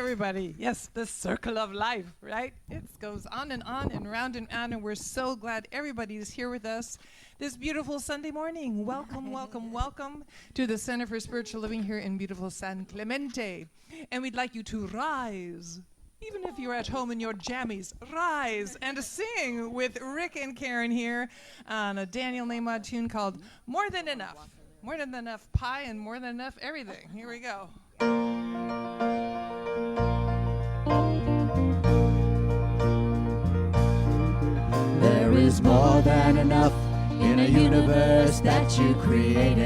everybody. Yes, the circle of life, right? It goes on and round, and we're so glad everybody is here with us this beautiful Sunday morning. Welcome, welcome, welcome to the Center for Spiritual Living here in beautiful San Clemente. And we'd like you to rise, even if you're at home in your jammies, rise and sing with Rick and Karen here on a Daniel Nahmod tune called More Than Enough. More than enough pie and more than enough everything. Here we go. There is more than enough in a universe that you created.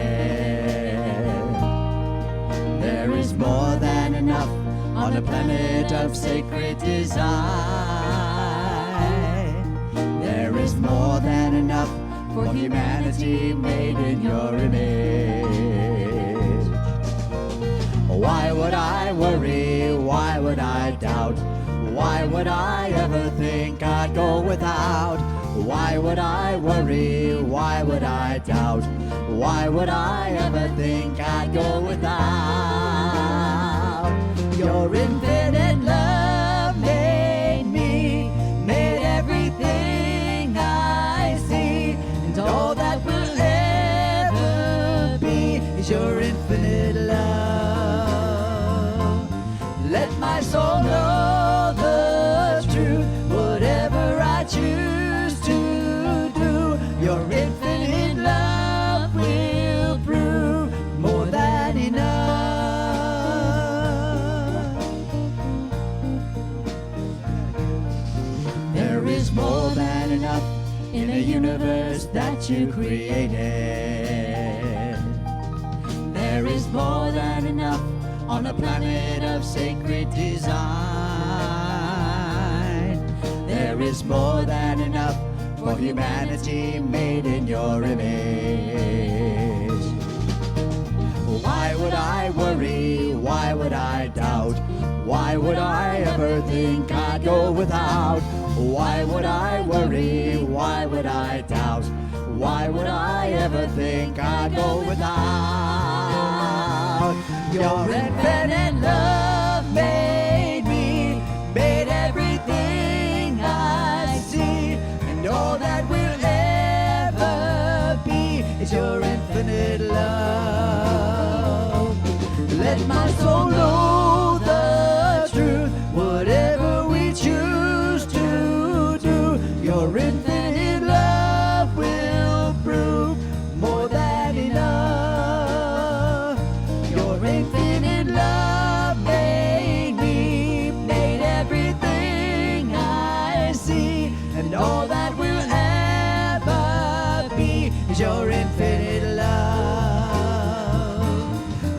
There is more than enough on a planet of sacred design. There is more than enough for humanity made in your image. Why would I worry? Why would I doubt? Why would I ever think I'd go without? Why would I worry? Why would I doubt? Why would I ever think I'd go without? Your infinite love made me, made everything I see, and all that will ever be is your infinite love. Let my soul know the truth, whatever I choose to do, your infinite love will prove more than enough. There is more than enough in a universe that you created. There is more than enough on a planet of sacred design. There is more than enough for humanity made in your image. Why would I worry? Why would I doubt? Why would I ever think I'd go without? Why would I worry? Why would I doubt? Why would I ever think I'd go without? Your infinite love made me, made everything I see, and all that will ever be is your infinite love. Let my soul know the truth, whatever we choose to do, your infinite love will prove more than enough. Your infinite love made me, made everything I see, and all that will ever be is your infinite love.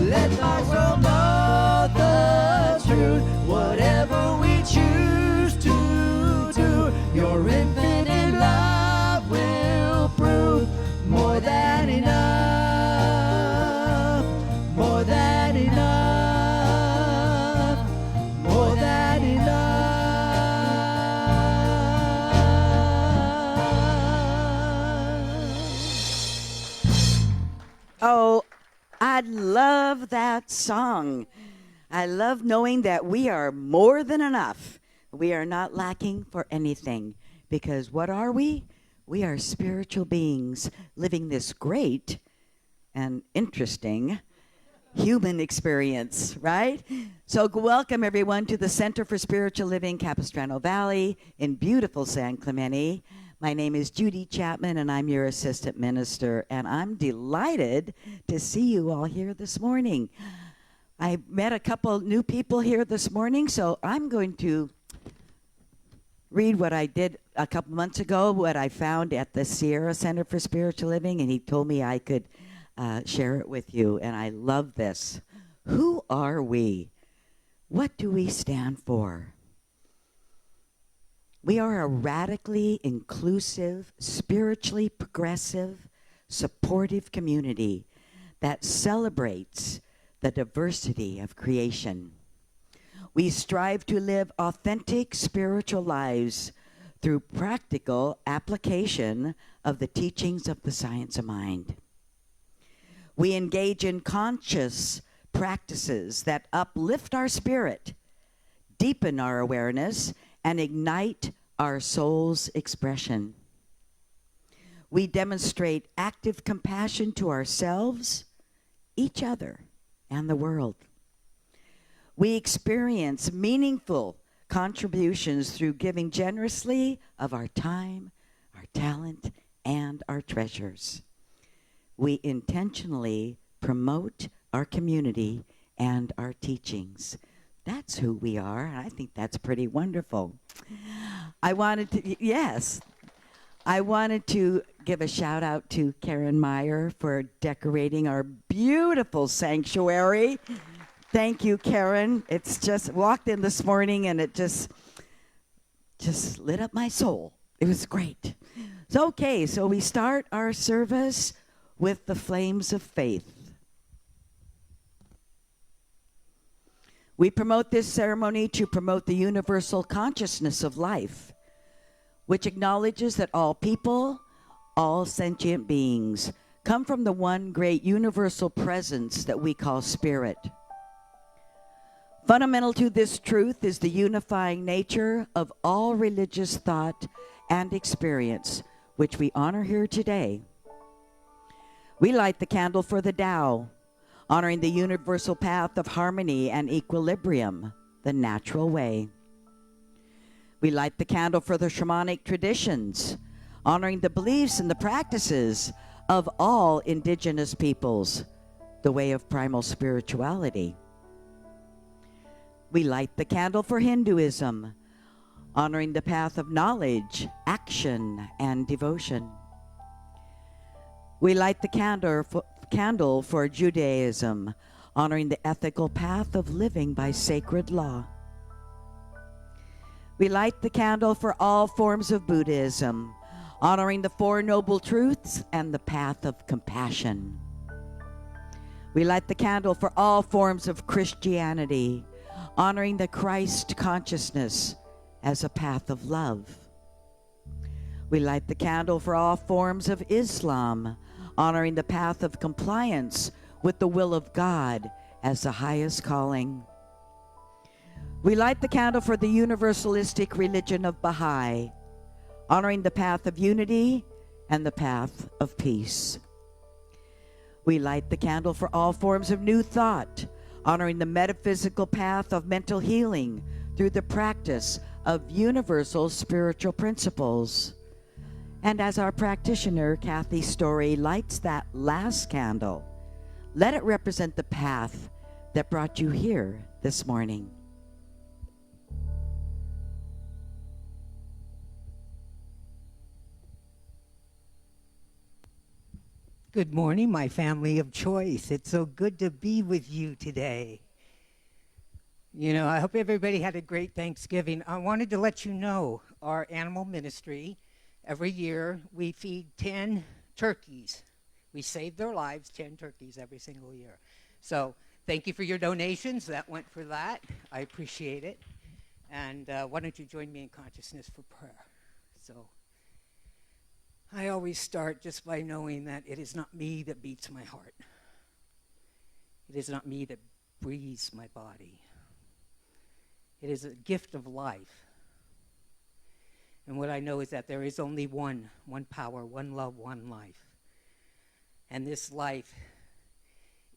Let my soul know the truth, whatever we choose to do, your infinite love will prove more than enough, more than enough, more than enough. Oh, I love that song. I love knowing that we are more than enough. We are not lacking for anything. Because what are we? We are spiritual beings living this great and interesting human experience, right? So welcome everyone to the Center for Spiritual Living, Capistrano Valley in beautiful San Clemente. My name is Judy Chapman and I'm your assistant minister, and I'm delighted to see you all here this morning. I met a couple new people here this morning, so I'm going to read what I did a couple months ago, what I found at the Sierra Center for Spiritual Living, and he told me I could share it with you, and I love this. Who are we? What do we stand for? We are a radically inclusive, spiritually progressive, supportive community that celebrates the diversity of creation. We strive to live authentic spiritual lives through practical application of the teachings of the science of mind. We engage in conscious practices that uplift our spirit, deepen our awareness, and ignite our soul's expression. We demonstrate active compassion to ourselves, each other, and the world. We experience meaningful contributions through giving generously of our time, our talent, and our treasures. We intentionally promote our community and our teachings. That's who we are, and I think that's pretty wonderful. I wanted to give a shout out to Karen Meyer for decorating our beautiful sanctuary. Thank you, Karen. It's just walked in this morning and it just lit up my soul. It was great. So we start our service with the flames of faith. We promote this ceremony to promote the universal consciousness of life, which acknowledges that all people, all sentient beings, come from the one great universal presence that we call spirit. Fundamental to this truth is the unifying nature of all religious thought and experience, which we honor here today. We light the candle for the Tao, honoring the universal path of harmony and equilibrium, the natural way. We light the candle for the shamanic traditions, honoring the beliefs and the practices of all indigenous peoples, the way of primal spirituality. We light the candle for Hinduism, honoring the path of knowledge, action, and devotion. We light the candle for Judaism, honoring the ethical path of living by sacred law. We light the candle for all forms of Buddhism, honoring the Four Noble Truths and the path of compassion. We light the candle for all forms of Christianity, honoring the Christ consciousness as a path of love. We light the candle for all forms of Islam, honoring the path of compliance with the will of God as the highest calling. We light the candle for the universalistic religion of Baha'i, honoring the path of unity and the path of peace. We light the candle for all forms of new thought, honoring the metaphysical path of mental healing through the practice of universal spiritual principles. And as our practitioner, Kathy Story, lights that last candle, let it represent the path that brought you here this morning. Good morning, my family of choice. It's so good to be with you today. You know, I hope everybody had a great Thanksgiving. I wanted to let you know our animal ministry, every year we feed 10 turkeys. We save their lives, 10 turkeys every single year. So thank you for your donations. That went for that. I appreciate it. And why don't you join me in consciousness for prayer? So I always start just by knowing that it is not me that beats my heart. It is not me that breathes my body. It is a gift of life. And what I know is that there is only one power, one love, one life. And this life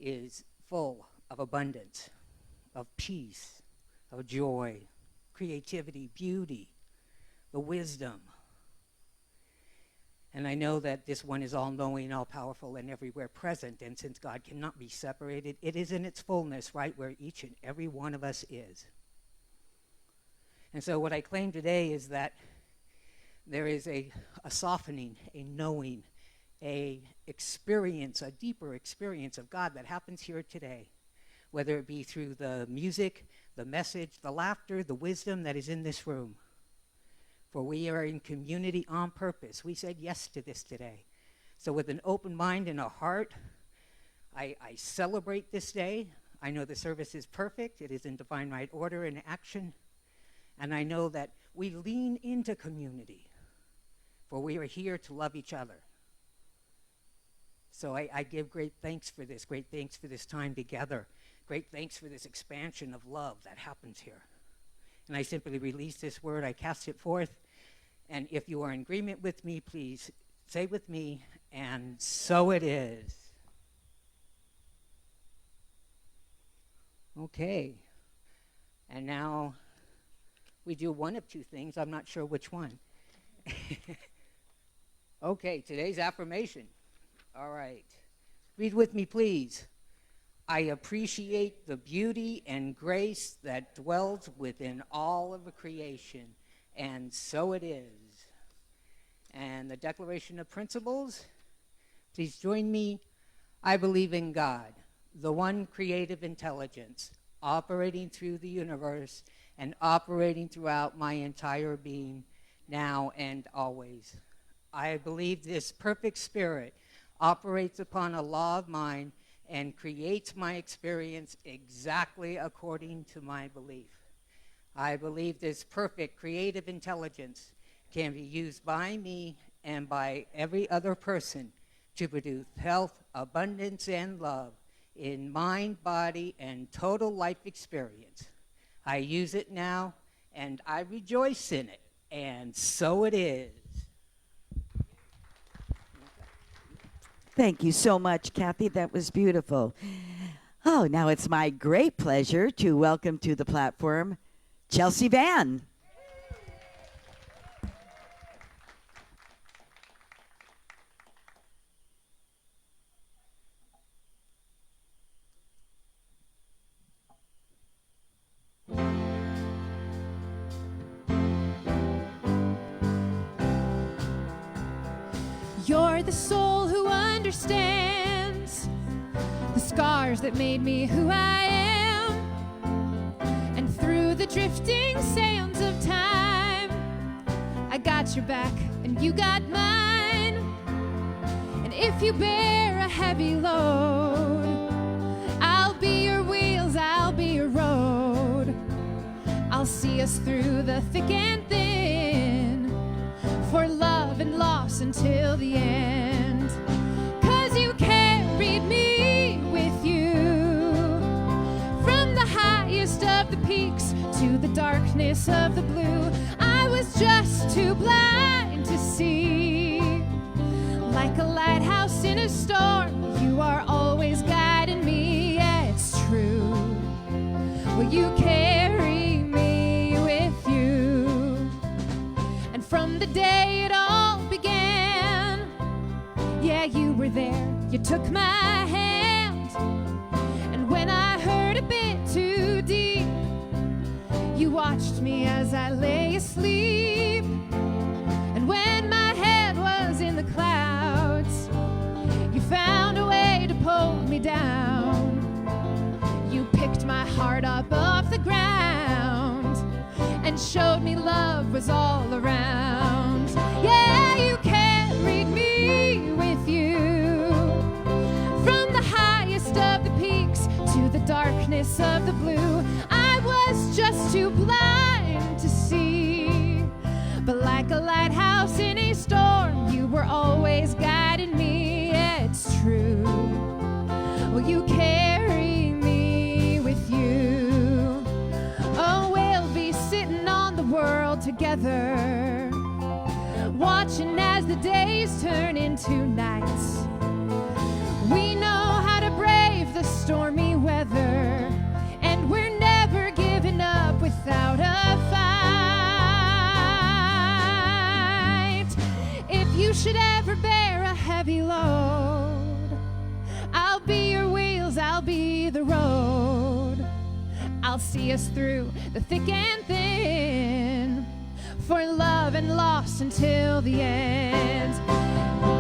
is full of abundance, of peace, of joy, creativity, beauty, the wisdom. And I know that this one is all-knowing, all-powerful, and everywhere present. And since God cannot be separated, it is in its fullness right where each and every one of us is. And so what I claim today is that there is a softening, a knowing, a experience, a deeper experience of God that happens here today, whether it be through the music, the message, the laughter, the wisdom that is in this room. For we are in community on purpose. We said yes to this today. So with an open mind and a heart, I celebrate this day. I know the service is perfect. It is in divine right order and action. And I know that we lean into community, for we are here to love each other. So I give great thanks for this time together. Great thanks for this expansion of love that happens here. And I simply release this word, I cast it forth. And if you are in agreement with me, please say with me, and so it is. Okay. And now we do one of two things. I'm not sure which one. Okay, today's affirmation. All right. Read with me, please. I appreciate the beauty and grace that dwells within all of the creation, and so it is. And the Declaration of Principles, please join me. I believe in God, the one creative intelligence, operating through the universe and operating throughout my entire being, now and always. I believe this perfect spirit operates upon a law of mind and creates my experience exactly according to my belief. I believe this perfect creative intelligence can be used by me and by every other person to produce health, abundance, and love in mind, body, and total life experience. I use it now, and I rejoice in it, and so it is. Thank you so much, Kathy. That was beautiful. Oh, now it's my great pleasure to welcome to the platform Chelsea Van. You're the soul who understands the scars that made me who I am. And through the drifting sands of time, I got your back and you got mine. And if you bear a heavy load, I'll be your wheels, I'll be your road. I'll see us through the thick and thin, for love and loss until the end. 'Cause you carried me with you, from the highest of the peaks to the darkness of the blue. I was just too blind to see. Like a lighthouse in a storm, you are always guiding me. Yeah, it's true. Well, you carry me with you. And from the day it all began, yeah, you were there, you took my hand. And when I hurt a bit too deep, you watched me as I lay asleep. And when my head was in the clouds, you found a way to pull me down. You picked my heart up off the ground and showed me love was all around. Yeah, you carried me with you, from the highest of the peaks to the darkness of the blue. I was just too blind to see, but like a lighthouse in a storm, you were always guiding me. Yeah, it's true. Well, you carry me with you. Oh, we'll be sitting on the world together, watching as the days turn into nights. We know how to brave the stormy weather, and we're never giving up without a fight. If you should ever bear a heavy load, I'll be your wheels, I'll be the road. I'll see us through the thick and thin, for love and loss until the end.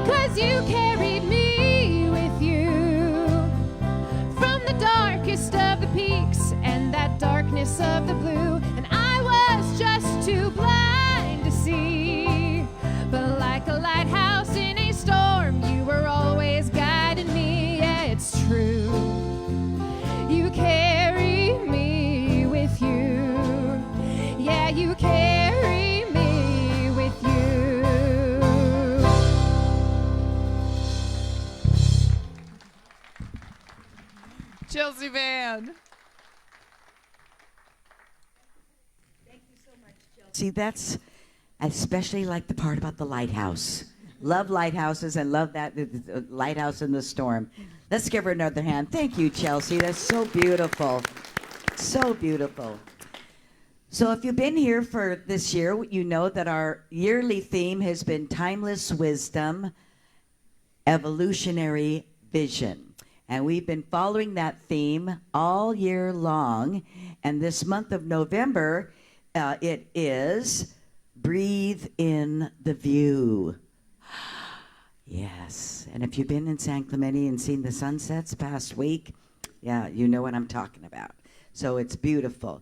'Cause you carried me with you, from the darkest of the peaks and that darkness of the blue. And I was just too blind to see, but like a lighthouse in a storm, you were always guiding me. Yeah, it's true. You carry me with you. Yeah, you carry me with you. Chelsea Van. Thank See, that's I especially like the part about the lighthouse. Love lighthouses and love that lighthouse in the storm. Let's give her another hand. Thank you, Chelsea. That's so beautiful. So beautiful. So if you've been here for this year, you know that our yearly theme has been Timeless Wisdom, Evolutionary Vision. And we've been following that theme all year long. And this month of November, it is Breathe in the View. Yes. And if you've been in San Clemente and seen the sunsets past week, yeah, you know what I'm talking about. So it's beautiful.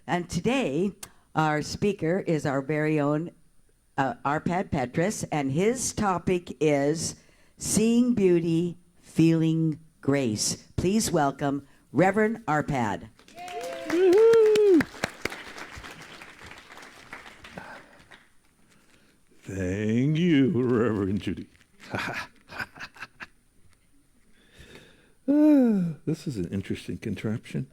And today, our speaker is our very own Arpad Petrus, and his topic is Seeing Beauty, Feeling Grace. Please welcome Reverend Arpad. Thank you, Reverend Judy. This is an interesting contraption.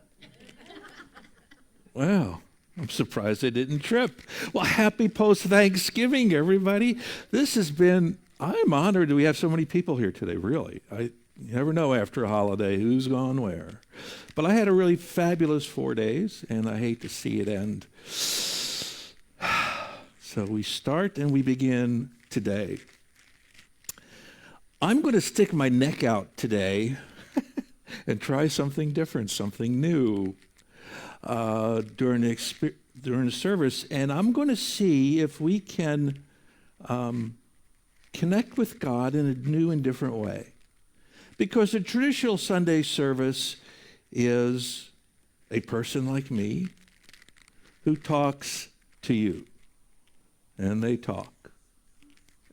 Wow, I'm surprised I didn't trip. Well, happy post-Thanksgiving, everybody. I'm honored that we have so many people here today, really. You never know after a holiday who's gone where. But I had a really fabulous 4 days, and I hate to see it end. So we start and we begin today. I'm going to stick my neck out today and try something different, something new during the service. And I'm going to see if we can connect with God in a new and different way. Because the traditional Sunday service is a person like me who talks to you. And they talk.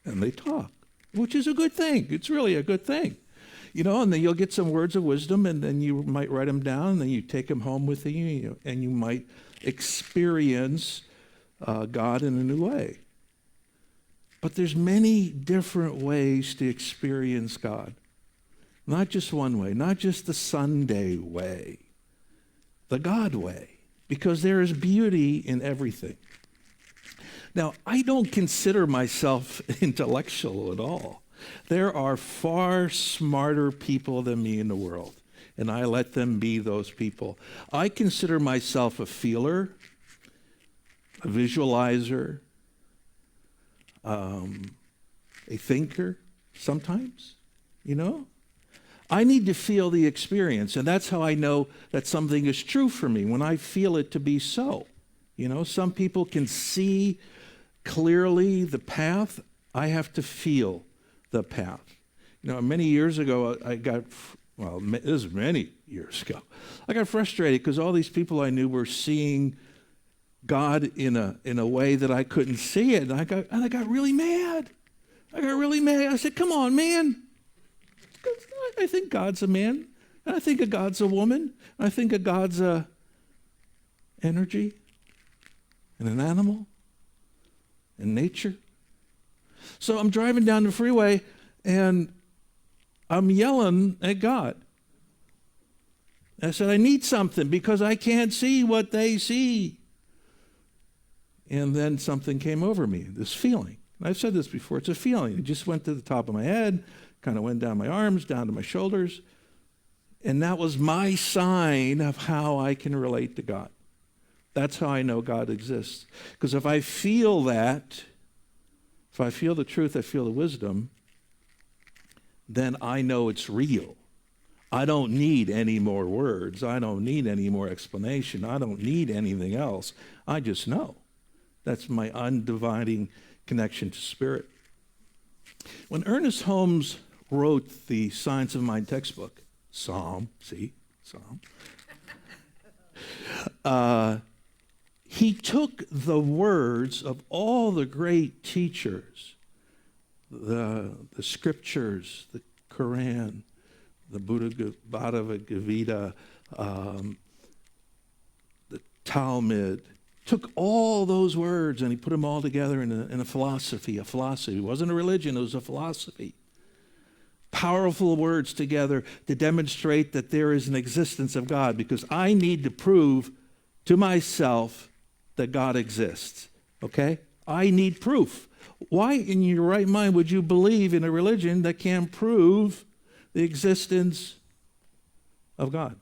And they talk, which is a good thing. It's really a good thing. You know, and then you'll get some words of wisdom, and then you might write them down, and then you take them home with you, and you might experience God in a new way. But there's many different ways to experience God. Not just one way, not just the Sunday way, the God way, because there is beauty in everything. Now, I don't consider myself intellectual at all. There are far smarter people than me in the world, and I let them be those people. I consider myself a feeler, a visualizer, a thinker sometimes, you know? I need to feel the experience, and that's how I know that something is true for me, when I feel it to be so. You know, some people can see clearly the path. I have to feel the path. You know, many years ago, this is many years ago, I got frustrated because all these people I knew were seeing God in a way that I couldn't see it, and I got really mad. I said, "Come on, man! I think God's a man, and I think of God's a woman, and I think of God's a energy, and an animal, and nature." So I'm driving down the freeway, and I'm yelling at God. I said, "I need something because I can't see what they see." And then something came over me, this feeling. I've said this before, it's a feeling. It just went to the top of my head, kind of went down my arms, down to my shoulders. And that was my sign of how I can relate to God. That's how I know God exists. Because if I feel that, if I feel the truth, I feel the wisdom, then I know it's real. I don't need any more words. I don't need any more explanation. I don't need anything else. I just know. That's my undividing connection to Spirit. When Ernest Holmes wrote the Science of Mind textbook, Psalm, he took the words of all the great teachers, the scriptures, the Quran, the Bhagavad Gita, the Talmud, took all those words and he put them all together in a philosophy. It wasn't a religion, it was a philosophy. Powerful words together to demonstrate that there is an existence of God, because I need to prove to myself that God exists. Okay? I need proof. Why in your right mind would you believe in a religion that can't prove the existence of God?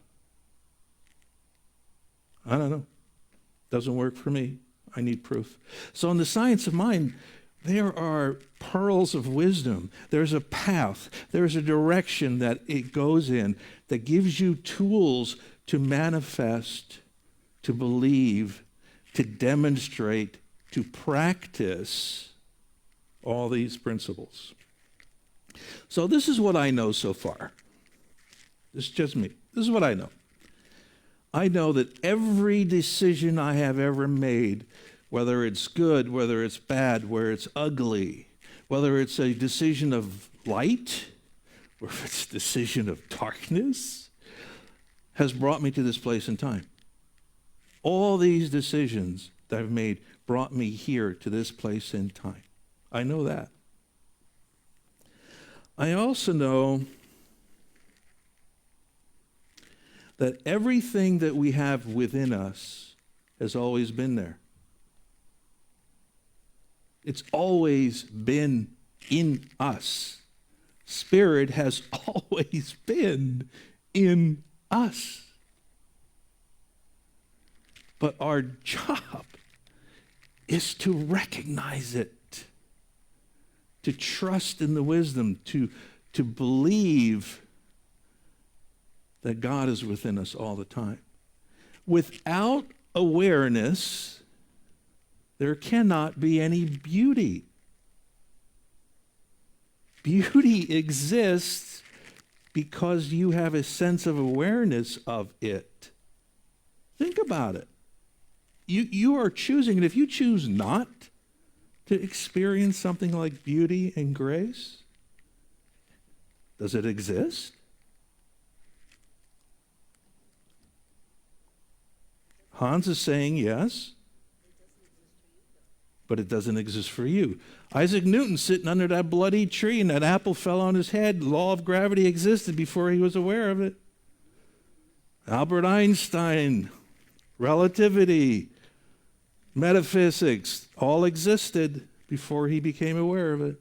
I don't know. Doesn't work for me. I need proof. So in the science of mind, there are pearls of wisdom. There's a path. There's a direction that it goes in that gives you tools to manifest, to believe, to demonstrate, to practice all these principles. So this is what I know so far. This is just me. This is what I know. I know that every decision I have ever made, whether it's good, whether it's bad, whether it's ugly, whether it's a decision of light, or if it's a decision of darkness, has brought me to this place in time. All these decisions that I've made brought me here to this place in time. I know that. I also know that everything that we have within us has always been there. It's always been in us. Spirit has always been in us. But our job is to recognize it, to trust in the wisdom, to believe that God is within us all the time. Without awareness, there cannot be any beauty. Beauty exists because you have a sense of awareness of it. Think about it. You are choosing, and if you choose not to experience something like beauty and grace, does it exist? Hans is saying yes, but it doesn't exist for you. Isaac Newton sitting under that bloody tree and that apple fell on his head. The law of gravity existed before he was aware of it. Albert Einstein, relativity, metaphysics, all existed before he became aware of it.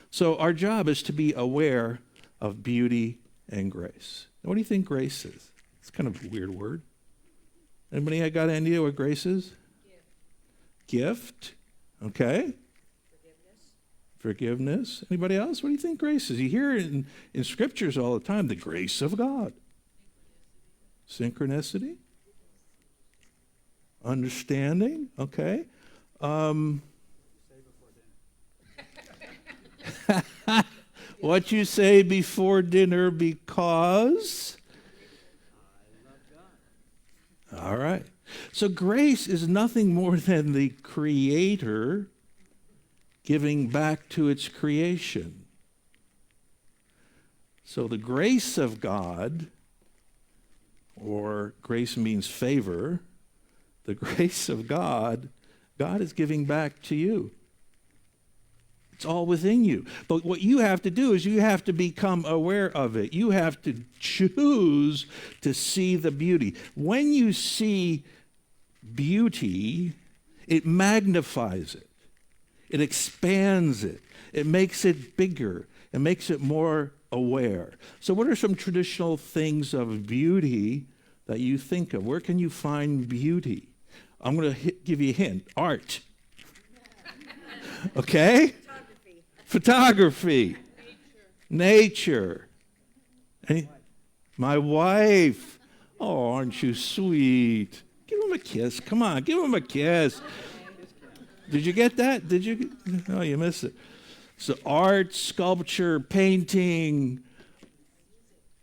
So our job is to be aware of beauty and grace. Now, what do you think grace is? It's kind of a weird word. Anybody got any idea what grace is? Gift. Okay. Forgiveness. Anybody else? What do you think grace is? You hear it in scriptures all the time, the grace of God. Synchronicity. Understanding. Okay. What you say before dinner because? All right. So grace is nothing more than the Creator giving back to its creation. So the grace of God, or grace means favor, the grace of God, God is giving back to you. It's all within you. But what you have to do is you have to become aware of it. You have to choose to see the beauty. When you see beauty, it magnifies it. It expands it. It makes it bigger. It makes it more aware. So what are some traditional things of beauty that you think of? Where can you find beauty? I'm going to give you a hint. Art. Okay? Photography. Nature. My wife. Oh, aren't you sweet? Give him a kiss. Come on, give him a kiss. Did you get that? Did you? Oh, you missed it. So art, sculpture, painting,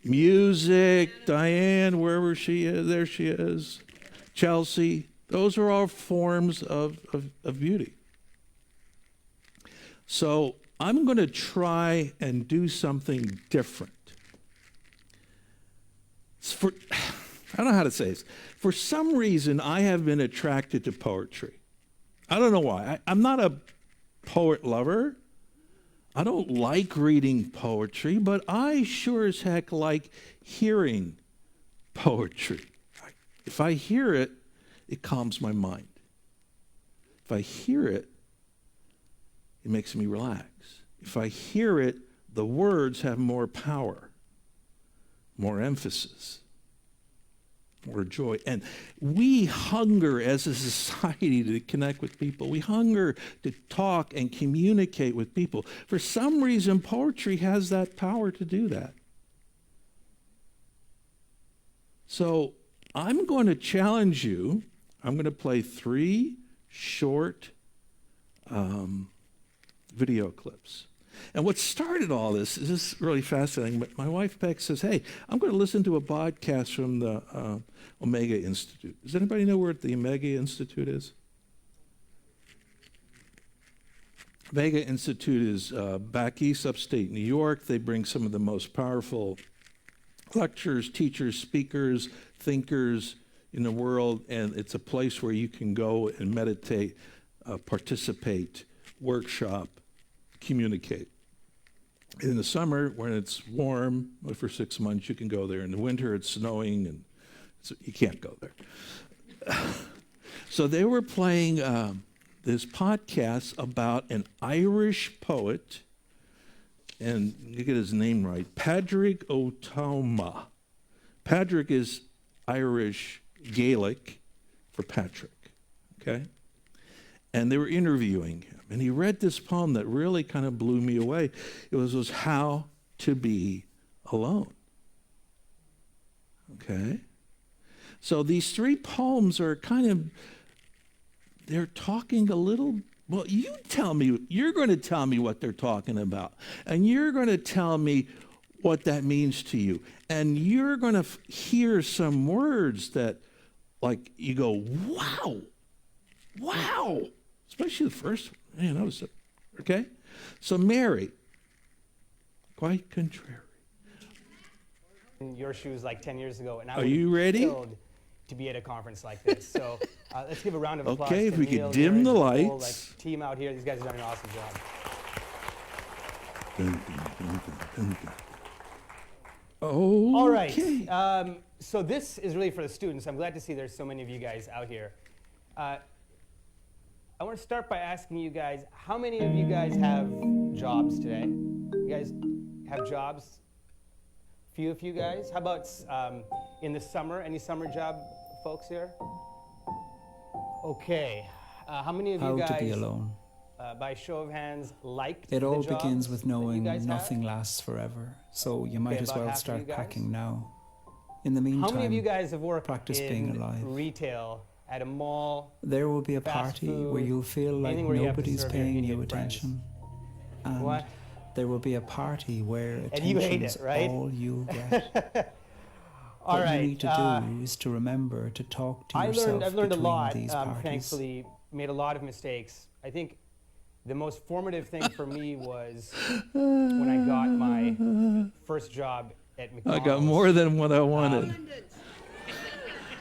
music. Diane, wherever she is, there she is. Chelsea. Those are all forms of beauty. So I'm going to try and do something different. I don't know how to say this. For some reason, I have been attracted to poetry. I don't know why. I'm not a poet lover. I don't like reading poetry, but I sure as heck like hearing poetry. If I hear it, it calms my mind. If I hear it, it makes me relax. If I hear it, the words have more power, more emphasis, more joy. And we hunger as a society to connect with people. We hunger to talk and communicate with people. For some reason, poetry has that power to do that. So I'm going to challenge you. I'm going to play 3 short video clips. And what started all this is just really fascinating. But my wife Peg says, "Hey, I'm going to listen to a podcast from the Omega Institute." Does anybody know where the Omega Institute is? Omega Institute is back east, upstate New York. They bring some of the most powerful lecturers, teachers, speakers, thinkers in the world, and it's a place where you can go and meditate, participate, workshop, communicate. In the summer, when it's warm, for 6 months, you can go there. In the winter, it's snowing, and you can't go there. So they were playing this podcast about an Irish poet, and you get his name right, Padraig Ó Tuama. Padraig is Irish Gaelic for Patrick, okay? And they were interviewing him, and he read this poem that really kind of blew me away. It was How to Be Alone, okay? So these 3 poems are they're talking a little. Well, you tell me, you're going to tell me what they're talking about. And you're going to tell me what that means to you. And you're going to hear some words that, like, you go, wow, wow. Especially the first one. Man, that was, okay? So Mary, quite contrary. In your shoes like 10 years ago, and I Are you ready? thrilled to be at a conference like this. So let's give a round of applause. Okay, to if we could Neil, dim Jared, the and whole, lights. team out here. These guys have done an awesome job. Dun, dun, dun, dun, dun. Okay. All right. So this is really for the students. I'm glad to see there's so many of you guys out here. I want to start by asking you guys, how many of you guys have jobs today? You guys have jobs? Few of you guys. How about in the summer? Any summer job folks here? Okay. How many of you guys, How to be alone. By show of hands, liked It all the jobs begins with that you knowing guys nothing have? lasts forever. So you might Okay, as about well half of start you guys. packing now. In the How many of you meantime, guys have worked practice in being alive. retail, at a mall? there will be a fast party where food, you'll feel like anything where you have to nobody's serve your paying Indian you friends? attention. And What? there will be a party where And you hate attention's it, right? all you'll get. All what right. you need to do is to remember to talk to I've yourself learned a between lot. these parties. Thankfully, made a lot of mistakes. I think the most formative thing for me was when I got my first job at I McDonald's. got more than what I wanted.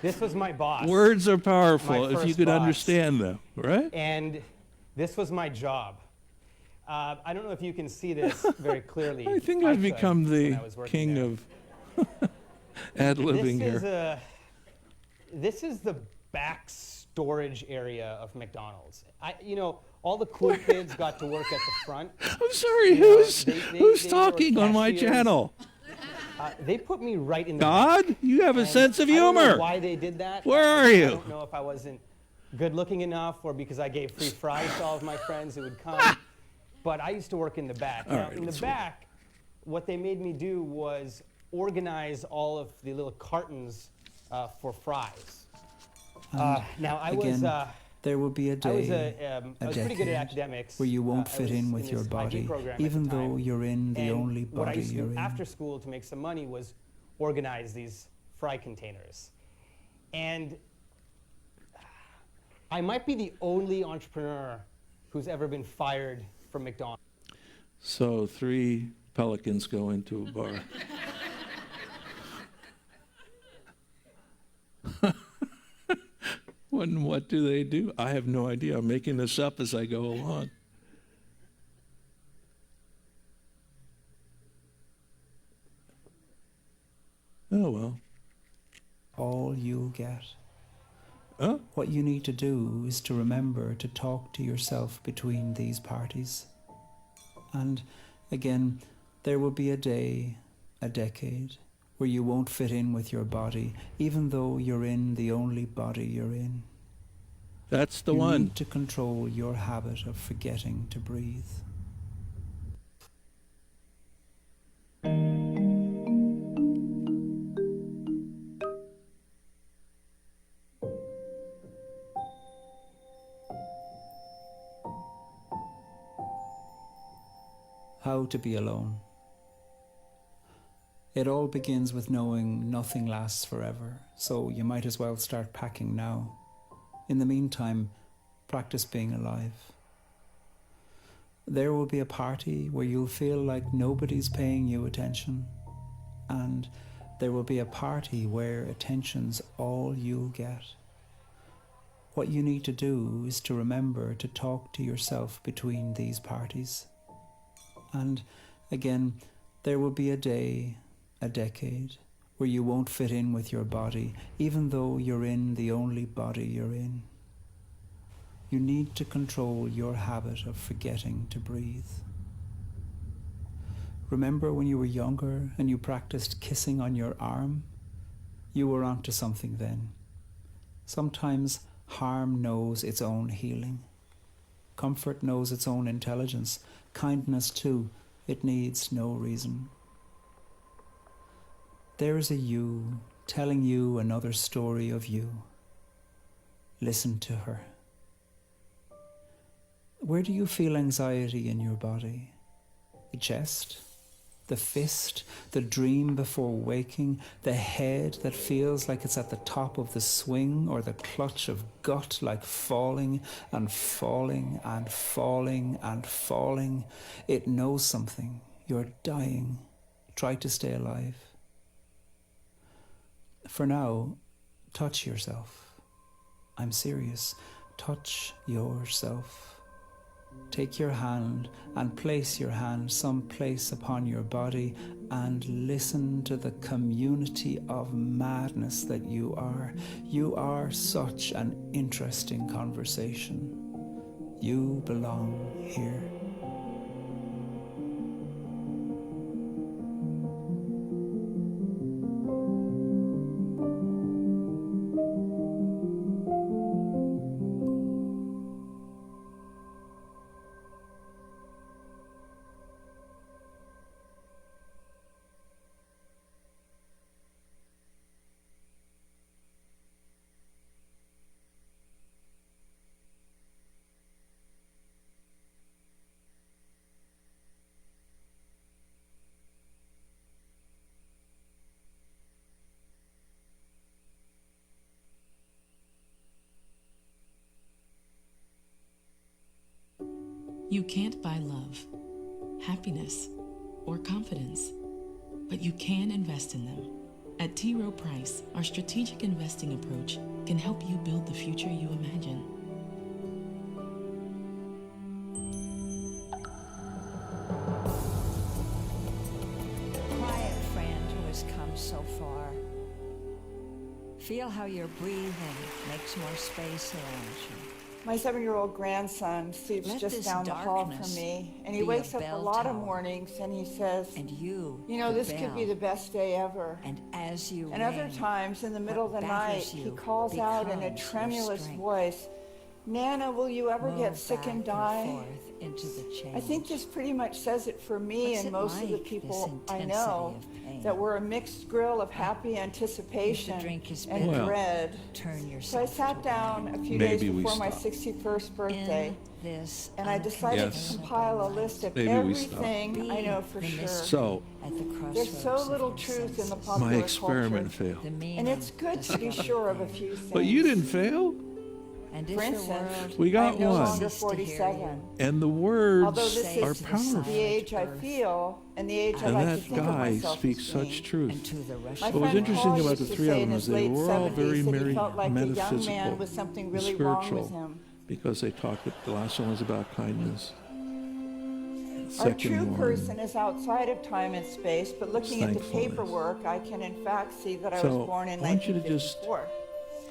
This was my boss. Words are powerful My if you first could boss. understand them, right? And this was my job. I don't know if you can see this very clearly. I think I've could become when the I was working king there. of ad-libbing This here. this is the back storage area of McDonald's. All the cool kids got to work at the front. I'm sorry, you know, who's they were talking on my cashiers. channel? They put me right in the back. God, you have a And sense of I don't know humor. why they did that. Where are I you? don't know if I wasn't good looking enough or because I gave free fries to all of my friends who would come. But I used to work in the back. All Now, right, in the let's back, what they made me do was organize all of the little cartons for fries. Now I was Again, there will be a I was day, I was pretty good at academics. where you won't I fit was in with this your IG body, program at even the though time. you're in the And only what I body used to you're do in. after school to make some money was organize these fry containers. And I might be the only entrepreneur who's ever been fired from McDonald's. So 3 pelicans go into a bar. What do they do? I have no idea. I'm making this up as I go along. Oh, well. All you'll get. Huh? What you need to do is to remember to talk to yourself between these parties. And again, there will be a day, a decade, where you won't fit in with your body, even though you're in the only body you're in. That's the You one. need to control your habit of forgetting to breathe. How to be alone. It all begins with knowing nothing lasts forever, so you might as well start packing now. In the meantime, practice being alive. There will be a party where you'll feel like nobody's paying you attention, and there will be a party where attention's all you'll get. What you need to do is to remember to talk to yourself between these parties. And again, there will be a day, a decade, where you won't fit in with your body, even though you're in the only body you're in. You need to control your habit of forgetting to breathe. Remember when you were younger and you practiced kissing on your arm? You were onto something then. Sometimes harm knows its own healing. Comfort knows its own intelligence. Kindness too, it needs no reason. There is a you telling you another story of you. Listen to her. Where do you feel anxiety in your body? The chest? The fist? The dream before waking? The head that feels like it's at the top of the swing, or the clutch of gut like falling and falling and falling and falling? It knows something. You're dying. Try to stay alive. For now, touch yourself. I'm serious. Touch yourself. Take your hand and place your hand someplace upon your body and listen to the community of madness that you are. You are such an interesting conversation. You belong here. You can't buy love, happiness, or confidence, but you can invest in them. At T. Rowe Price, our strategic investing approach can help you build the future you imagine. Quiet friend who has come so far. Feel how your breathing makes more space around you. My 7-year-old grandson sleeps Let just this down the hall from darkness me, and he be a wakes up a bell lot of tower. mornings and he says, And you know, the this could be bell. the best day ever. And as you And other ring, times in the middle of the what night, batters he you calls out in a becomes your tremulous strength. voice, Nana, will you ever Move get sick back and die? forth into the change. I think this pretty much says it for me What's and it most of the like, people this I intensity know, of pain? that we're a mixed grill of happy If anticipation the drink is and bitter, dread. turn So I yourself sat to down wine. a few Maybe days we before my stop. 61st birthday. In this And I decided Yes. to compile a list of Maybe we stop. everything I know for The sure. mystery So, at the There's so crossroads of little your truth in the senses. popular my experiment culture. failed. The meaning, And it's good to be discovered sure of a there. few things. But you didn't fail. And For if the instance, world We got I'm no one. longer ceased to hear 47. And the words Although this Say are is to the powerful. the age I Earth. feel and the age I And like to that think of guy myself speaks as such being. and truth. to the My Russian What was friend interesting Paul about used the to three say of in them his is they late were all 70s very that he felt like a young metaphysical man with something and really wrong with spiritual, him. because they talked. The last one was about kindness. Our Second true one. person is outside of time and space, but looking at the Thankfulness. paperwork, I can in fact see that I So, was born in I want you to just 1954.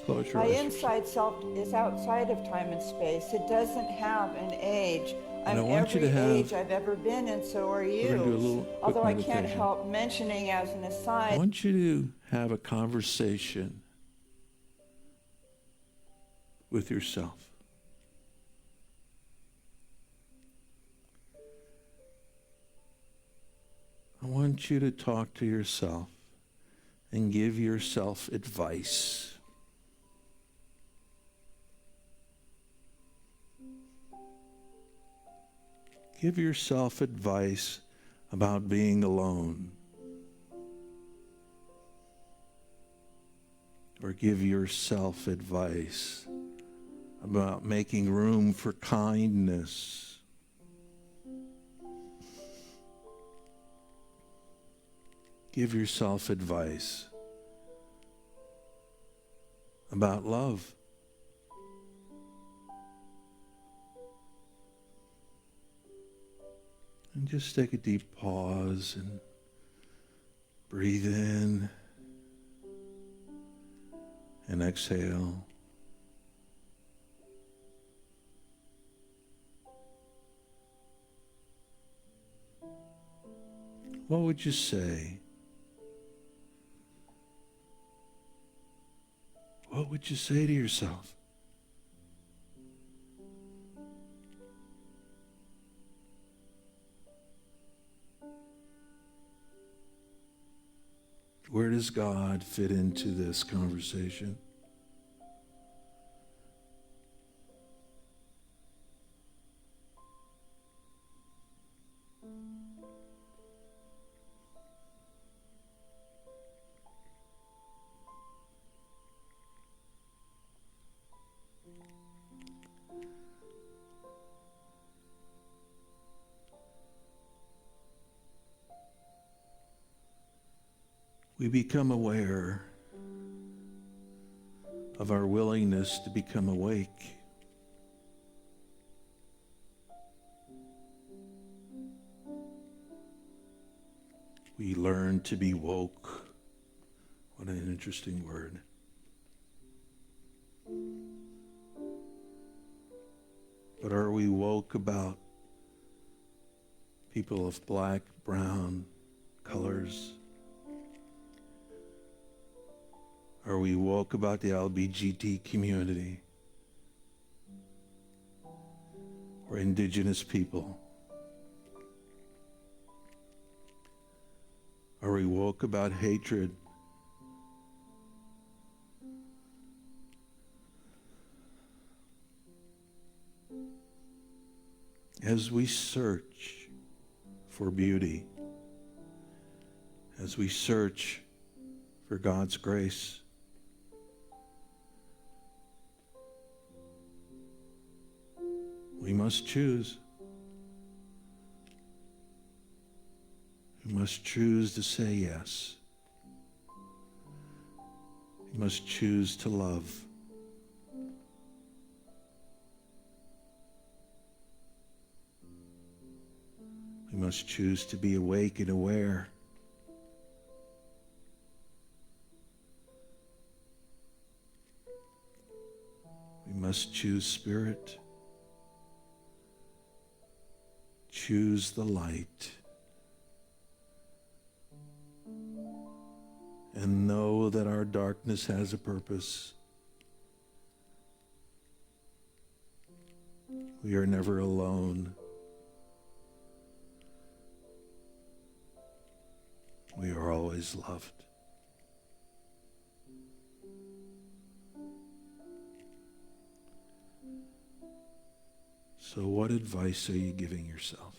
Close your My eyes. inside self is outside of time and space. It doesn't have an age. And I I'm want you every to have- age I've ever been, and so are you. We're gonna do a little quick Although I can't meditation. help mentioning as an I aside, want you to have a conversation with yourself. I want you to talk to yourself and give yourself advice. Give yourself advice about being alone. Or give yourself advice about making room for kindness. Give yourself advice about love. And just take a deep pause and breathe in and exhale. What would you say? What would you say to yourself? Where does God fit into this conversation? We become aware of our willingness to become awake. We learn to be woke. What an interesting word. But are we woke about people of black, brown colors? Are we woke about the LGBT community or indigenous people? Are we woke about hatred? As we search for beauty, as we search for God's grace, we must choose. We must choose to say yes. We must choose to love. We must choose to be awake and aware. We must choose spirit. Choose the light. And know that our darkness has a purpose. We are never alone. We are always loved. So what advice are you giving yourself?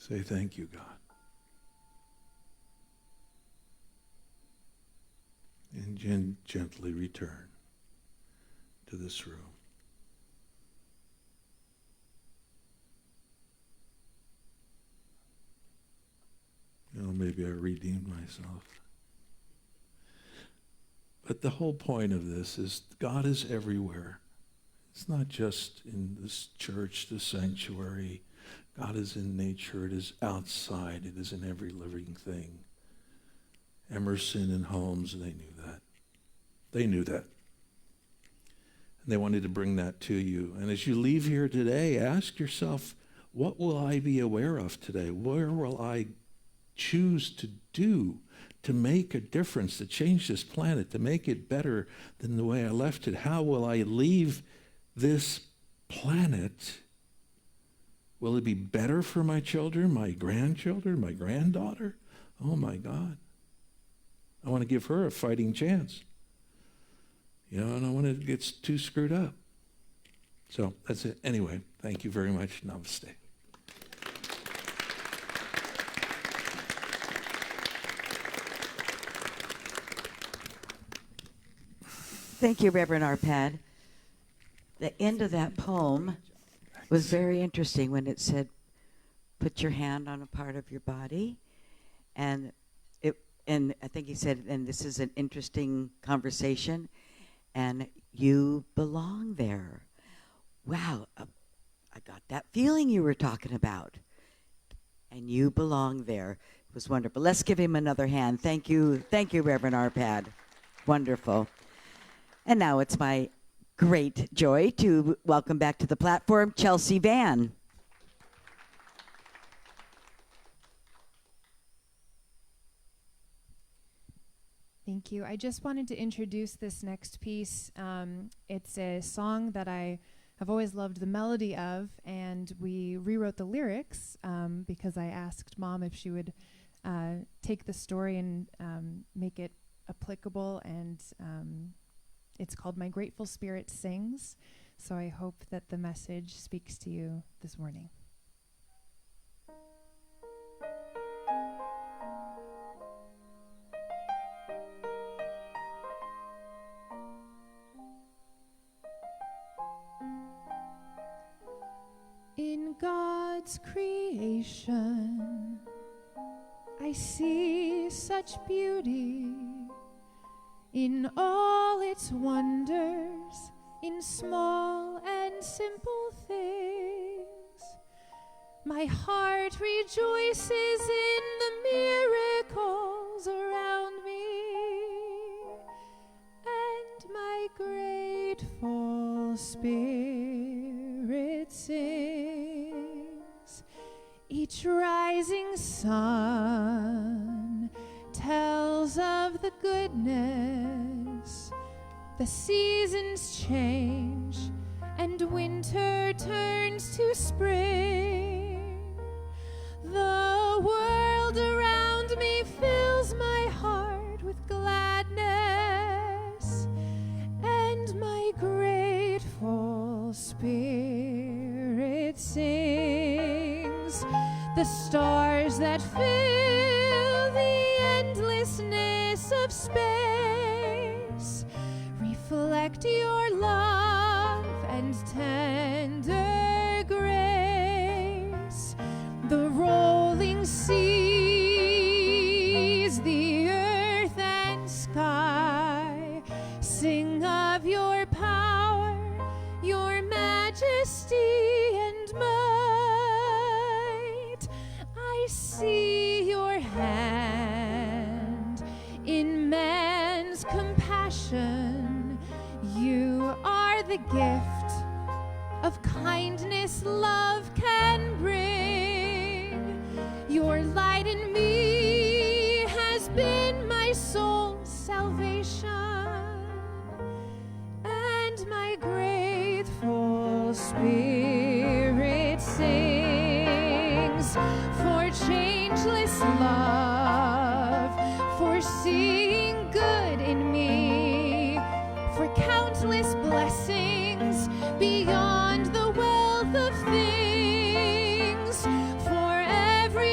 Say thank you, God. And gently return to this room. Maybe I redeemed myself. But the whole point of this is God is everywhere. It's not just in this church, the sanctuary. God is in nature. It is outside. It is in every living thing. Emerson and Holmes, they knew that. They knew that. And they wanted to bring that to you. And as you leave here today, ask yourself, what will I be aware of today? Where will I choose to do to make a difference, to change this planet, to make it better than the way I left it? How will I leave this planet? Will it be better for my children, my grandchildren, my granddaughter? Oh my God. I want to give her a fighting chance. I don't want to get too screwed up. So that's it. Anyway, thank you very much. Namaste. Thank you, Reverend Arpad. The end of that poem was very interesting when it said, put your hand on a part of your body. And I think he said, and this is an interesting conversation, and you belong there. Wow, I got that feeling you were talking about. And you belong there. It was wonderful. Let's give him another hand. Thank you, Reverend Arpad. Wonderful. And now it's my great joy to welcome back to the platform Chelsea Van. Thank you. I just wanted to introduce this next piece. It's a song that I have always loved the melody of, and we rewrote the lyrics because I asked Mom if she would take the story and make it applicable, and it's called My Grateful Spirit Sings. So I hope that the message speaks to you this morning. In God's creation, I see such beauty in all its wonders, in small and simple things. My heart rejoices in the miracles around me, and my grateful spirit sings. Each rising sun tells of the goodness. The seasons change and winter turns to spring. The world around me fills my heart with gladness, and my grateful spirit sings. The stars that fill the endlessness of space reflect your love and tender grace. The rolling seas, the earth and sky sing of your power, your majesty and might. I see your hand in man's compassion. You are the gift of kindness love can bring. Your light in me has been my soul's salvation, and my grateful spirit sings for changeless love, for seeing good in me, for countless blessings beyond the wealth of things, for every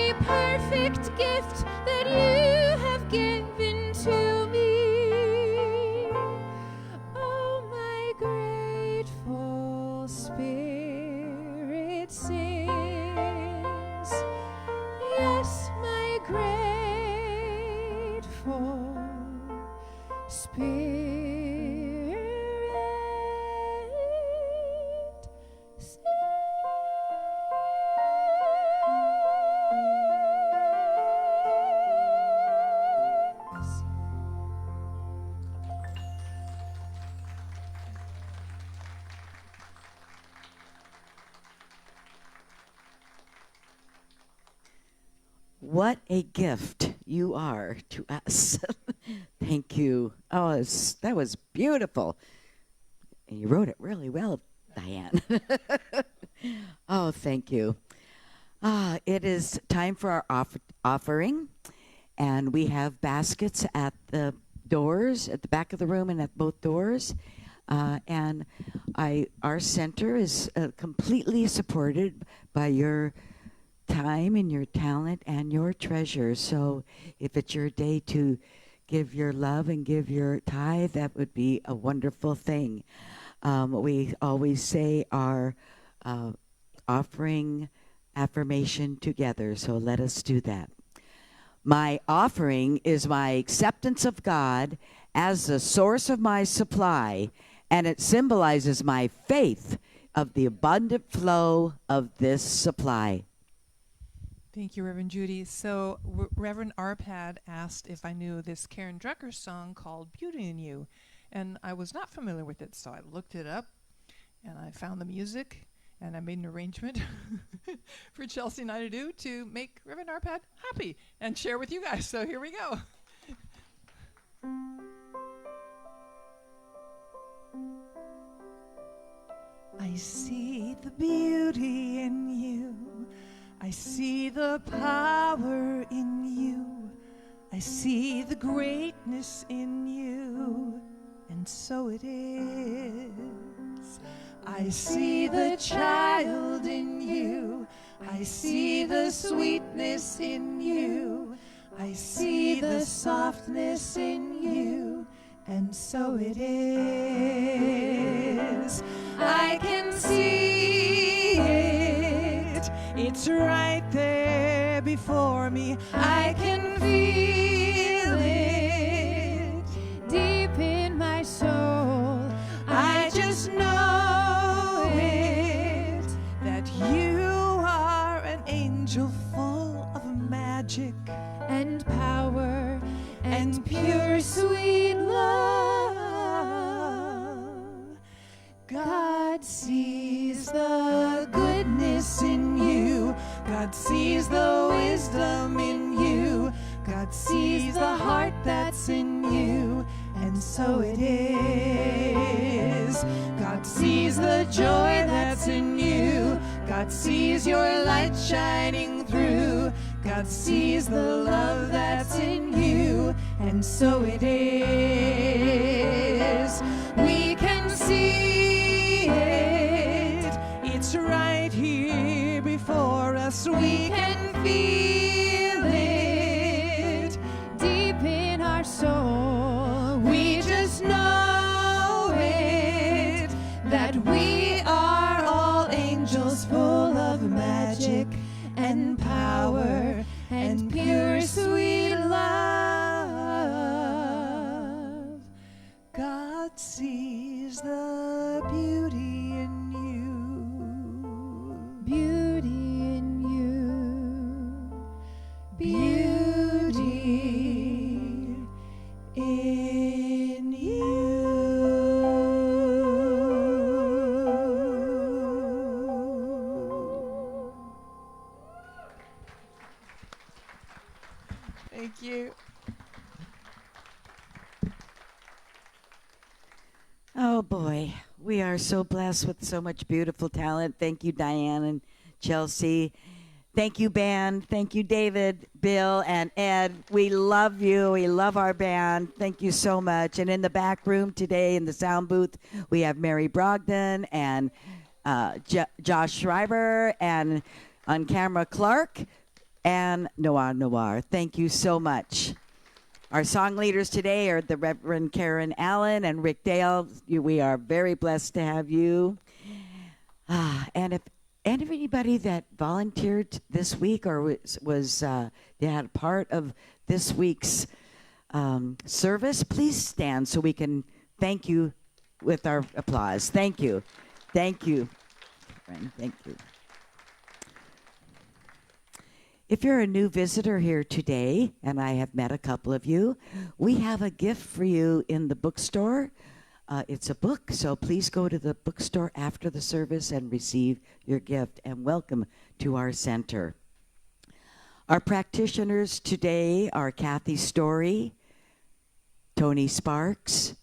What a gift you are to us. Thank you. Oh, that was beautiful. And you wrote it really well, Diane. Oh, thank you. It is time for our offering, and we have baskets at the doors, at the back of the room and at both doors. And our center is completely supported by your time and your talent and your treasure. So if it's your day to give your love and give your tithe, that would be a wonderful thing. We always say our offering affirmation together, so let us do that. My offering is my acceptance of God as the source of my supply, and it symbolizes my faith of the abundant flow of this supply. Thank you, Reverend Judy. So Reverend Arpad asked if I knew this Karen Drucker song called Beauty in You, and I was not familiar with it, so I looked it up, and I found the music, and I made an arrangement for Chelsea and I to do to make Reverend Arpad happy and share with you guys. So here we go. I see the beauty in you. I see the power in you. I see the greatness in you. And so it is. I see the child in you. I see the sweetness in you. I see the softness in you. And so it is. I can see it. It's right there before me. I can feel it deep in my soul. I just know it, that you are an angel full of magic and power and pure sweet love. God sees the goodness in you. God sees the wisdom in you. God sees the heart that's in you. And so it is. God sees the joy that's in you. God sees your light shining through. God sees the love that's in you. And so it is. We can see it. It's right here before us. We can feel it deep in our soul. We just know it, that we are all angels full of magic and power and pure sweet love. God sees the beauty in you. Beauty in you. Beauty in you. Thank you. Oh boy, we are so blessed with so much beautiful talent. Thank you, Diane and Chelsea. Thank you, band. Thank you, David, Bill, and Ed. We love you. We love our band. Thank you so much. And in the back room today in the sound booth, we have Mary Brogdon and Josh Schreiber, and on camera Clark and Noir. Thank you so much. Our song leaders today are the Reverend Karen Allen and Rick Dale. We are very blessed to have you. And if anybody that volunteered this week or was they had a part of this week's service, please stand so we can thank you with our applause. Thank you. Thank you. Thank you. If you're a new visitor here today, and I have met a couple of you, we have a gift for you in the bookstore. It's a book, so please go to the bookstore after the service and receive your gift, and welcome to our center. Our practitioners today are Kathy Story, Tony Sparks,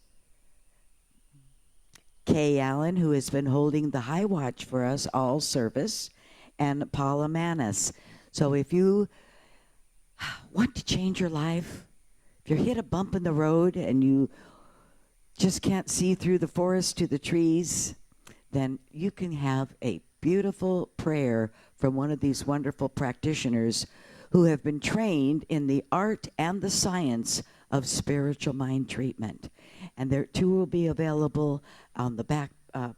Kay Allen, who has been holding the high watch for us all service, and Paula Manis. So if you want to change your life, if you hit a bump in the road and you just can't see through the forest to the trees, then you can have a beautiful prayer from one of these wonderful practitioners who have been trained in the art and the science of spiritual mind treatment. And there two will be available on the back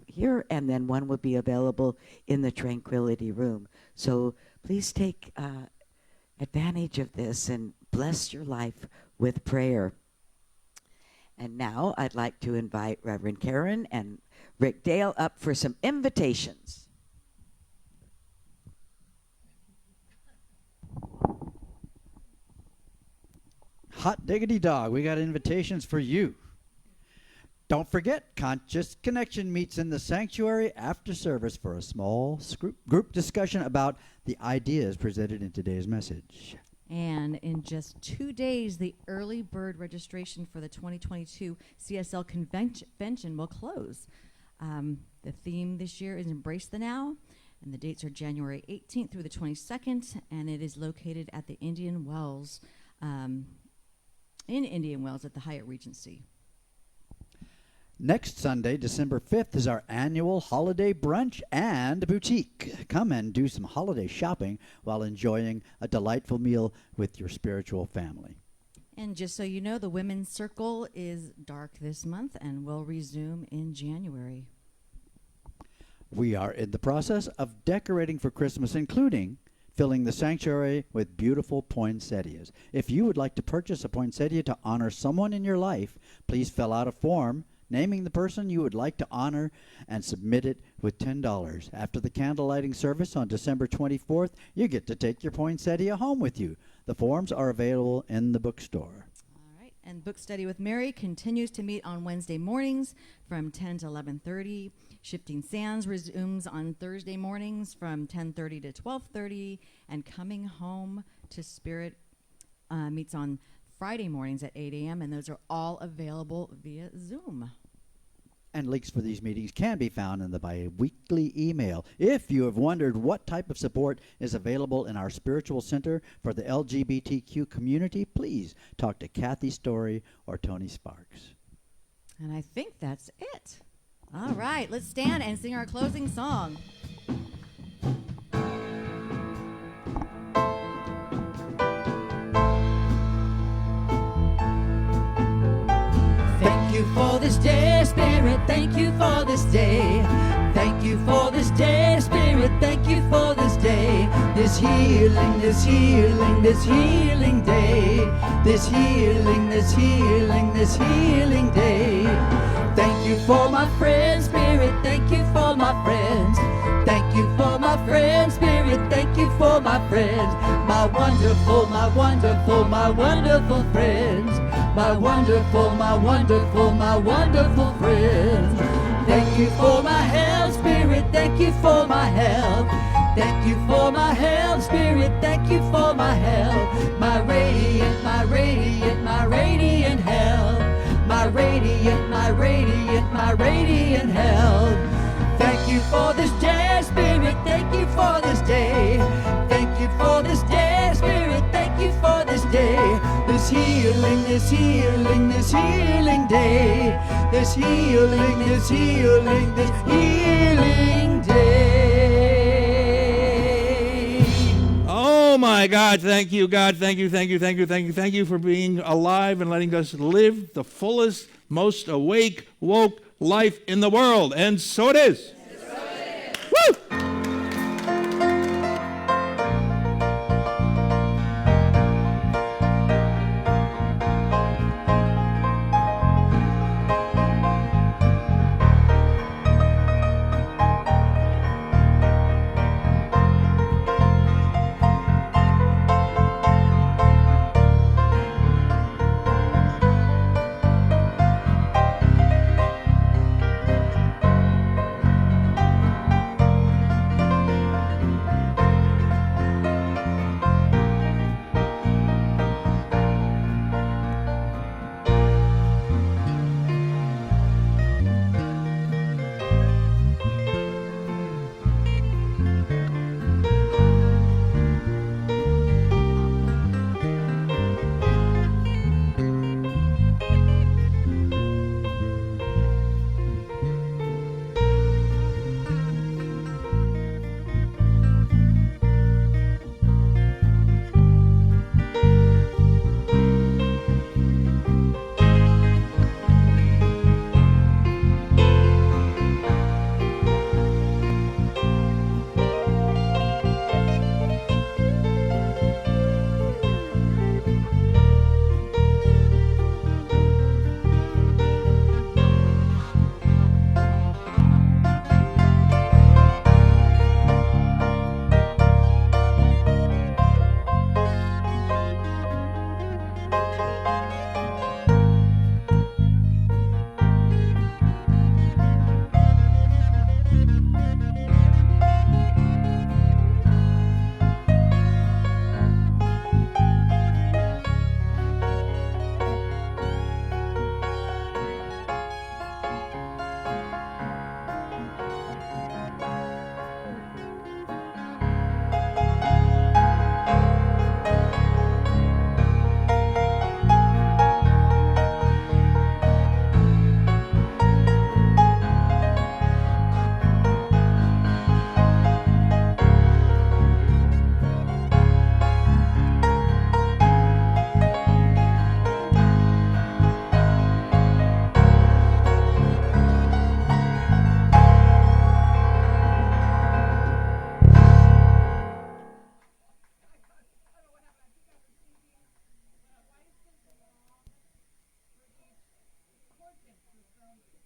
here, and then one will be available in the Tranquility Room. So please take advantage of this and bless your life with prayer. And now I'd like to invite Reverend Karen and Rick Dale up for some invitations. Hot diggity dog, we got invitations for you. Don't forget, Conscious Connection meets in the sanctuary after service for a small group discussion about the ideas presented in today's message. And in just 2 days, the early bird registration for the 2022 CSL convention will close. The theme this year is Embrace the Now, and the dates are January 18th through the 22nd, and it is located at the Indian Wells, in Indian Wells at the Hyatt Regency. Next Sunday, December 5th, is our annual holiday brunch and boutique. Come and do some holiday shopping while enjoying a delightful meal with your spiritual family. And just so you know, the Women's Circle is dark this month and will resume in January. We are in the process of decorating for Christmas, including filling the sanctuary with beautiful poinsettias. If you would like to purchase a poinsettia to honor someone in your life, please fill out a form naming the person you would like to honor and submit it with $10. After the candle lighting service on December 24th, you get to take your poinsettia home with you. The forms are available in the bookstore. All right, and Book Study with Mary continues to meet on Wednesday mornings from 10 to 11:30. Shifting Sands resumes on Thursday mornings from 10:30 to 12:30, and Coming Home to Spirit meets on Friday mornings at 8 a.m., and those are all available via Zoom. And links for these meetings can be found in the bi-weekly email. If you have wondered what type of support is available in our spiritual center for the LGBTQ community, please talk to Kathy Story or Tony Sparks. And I think that's it. All right, let's stand and sing our closing song. Thank you for this day, Spirit. Thank you for this day. Thank you for this day, Spirit. Thank you for this day. This healing, this healing, this healing day. This healing, this healing, this healing day. Thank you for my friends, Spirit. Thank you for my friends. Thank you for my friends, Spirit. Thank you for my friends. My wonderful, my wonderful, my wonderful friends. My wonderful, my wonderful, my wonderful friends. Thank you for my help, Spirit. Thank you for my help. Thank you for my help, Spirit. Thank you for my help. My radiant, my radiant, my radiant help. My radiant, my radiant, my radiant help. Thank you for this day, Spirit. Thank you for this day. Thank you for this day, Spirit. Thank you for this day. This healing, this healing, this healing day. This healing, this healing, this healing day. Oh my God, thank you, God, thank you, thank you, thank you, thank you, thank you for being alive and letting us live the fullest, most awake, woke life in the world. And so it is.